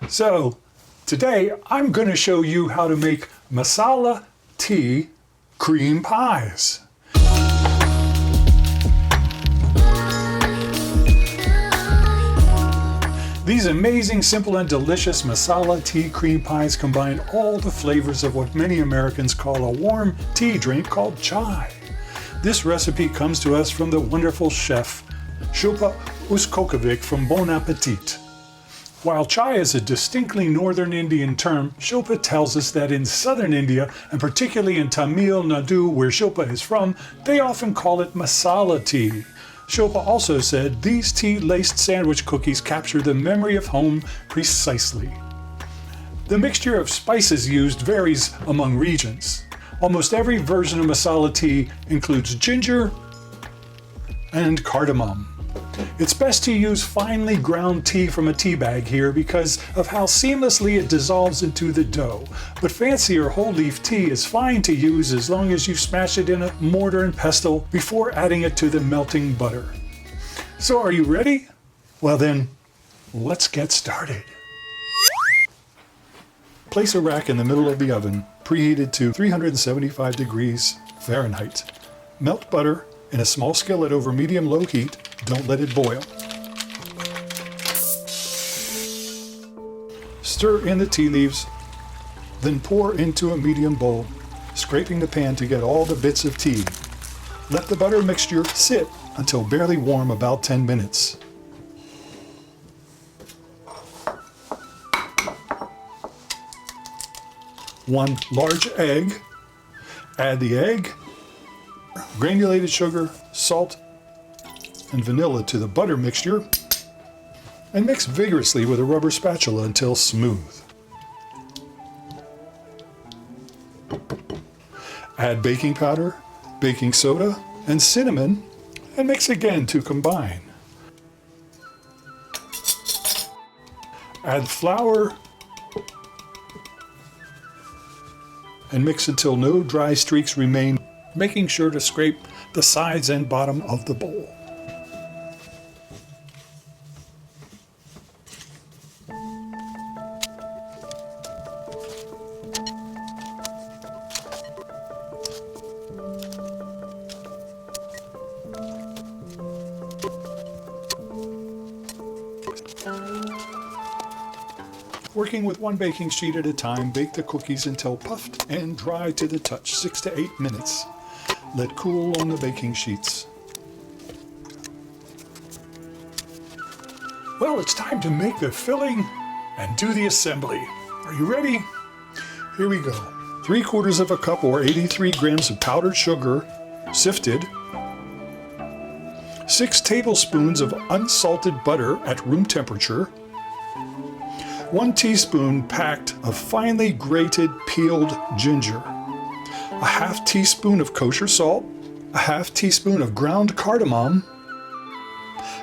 So today I'm going to show you how to make Masala Tea Creme Pies. These amazing, simple and delicious Masala Tea Creme Pies combine all the flavors of what many Americans call a warm tea drink called chai. This recipe comes to us from the wonderful chef Shilpa Uskokovic from Bon Appetit. While chai is a distinctly northern Indian term, Shilpa tells us that in southern India, and particularly in Tamil Nadu, where Shilpa is from, they often call it masala tea. Shilpa also said these tea-laced sandwich cookies capture the memory of home precisely. The mixture of spices used varies among regions. Almost every version of masala tea includes ginger and cardamom. It's best to use finely ground tea from a tea bag here because of how seamlessly it dissolves into the dough. But fancier whole leaf tea is fine to use as long as you smash it in a mortar and pestle before adding it to the melting butter. So are you ready? Well then, let's get started. Place a rack in the middle of the oven, preheated to 375 degrees Fahrenheit. Melt butter in a small skillet over medium-low heat. Don't let it boil. Stir in the tea leaves, then pour into a medium bowl, scraping the pan to get all the bits of tea. Let the butter mixture sit until barely warm, about 10 minutes. One large egg. Add the egg, granulated sugar, salt, and vanilla to the butter mixture, and mix vigorously with a rubber spatula until smooth. Add baking powder, baking soda, and cinnamon, and mix again to combine. Add flour and mix until no dry streaks remain, making sure to scrape the sides and bottom of the bowl. Working with one baking sheet at a time, bake the cookies until puffed and dry to the touch, 6 to 8 minutes. Let cool on the baking sheets. Well, it's time to make the filling and do the assembly. Are you ready? Here we go. 3/4 cup or 83 grams of powdered sugar, sifted. 6 tablespoons of unsalted butter at room temperature. 1 teaspoon packed of finely grated peeled ginger. A ½ teaspoon of kosher salt. A ½ teaspoon of ground cardamom.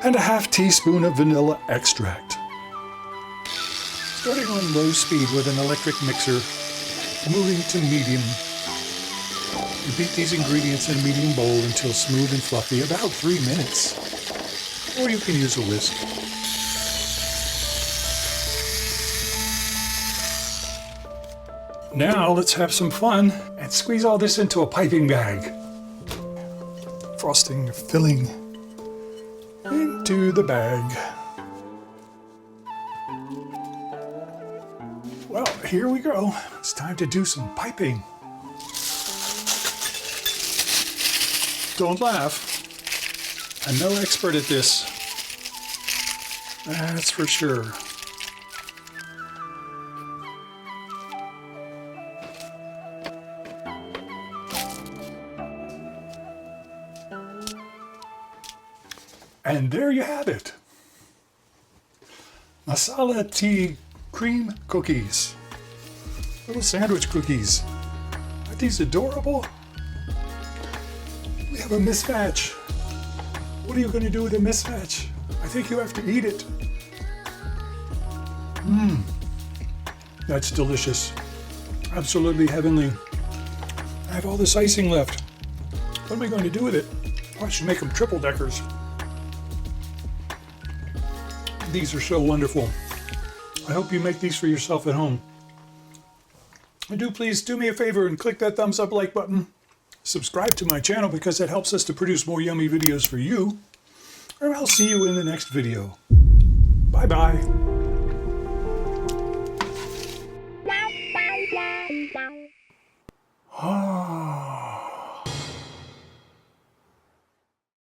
And a ½ teaspoon of vanilla extract. Starting on low speed with an electric mixer, moving to medium. Repeat these ingredients in a medium bowl until smooth and fluffy, about 3 minutes. Or you can use a whisk. Now let's have some fun and squeeze all this into a piping bag. Frosting, filling into the bag. Well, here we go. It's time to do some piping. Don't laugh. I'm no expert at this. That's for sure. And there you have it. Masala Tea Creme Cookies. Little sandwich cookies. Aren't these adorable? We have a mismatch. What are you going to do with a mismatch? I think you have to eat it. That's delicious. Absolutely heavenly. I have all this icing left. What am I going to do with it? Oh, I should make them triple deckers. These are so wonderful. I hope you make these for yourself at home. And please do me a favor and click that thumbs up like button. Subscribe to my channel because it helps us to produce more yummy videos for you. Or I'll see you in the next video. Bye-bye. Ah.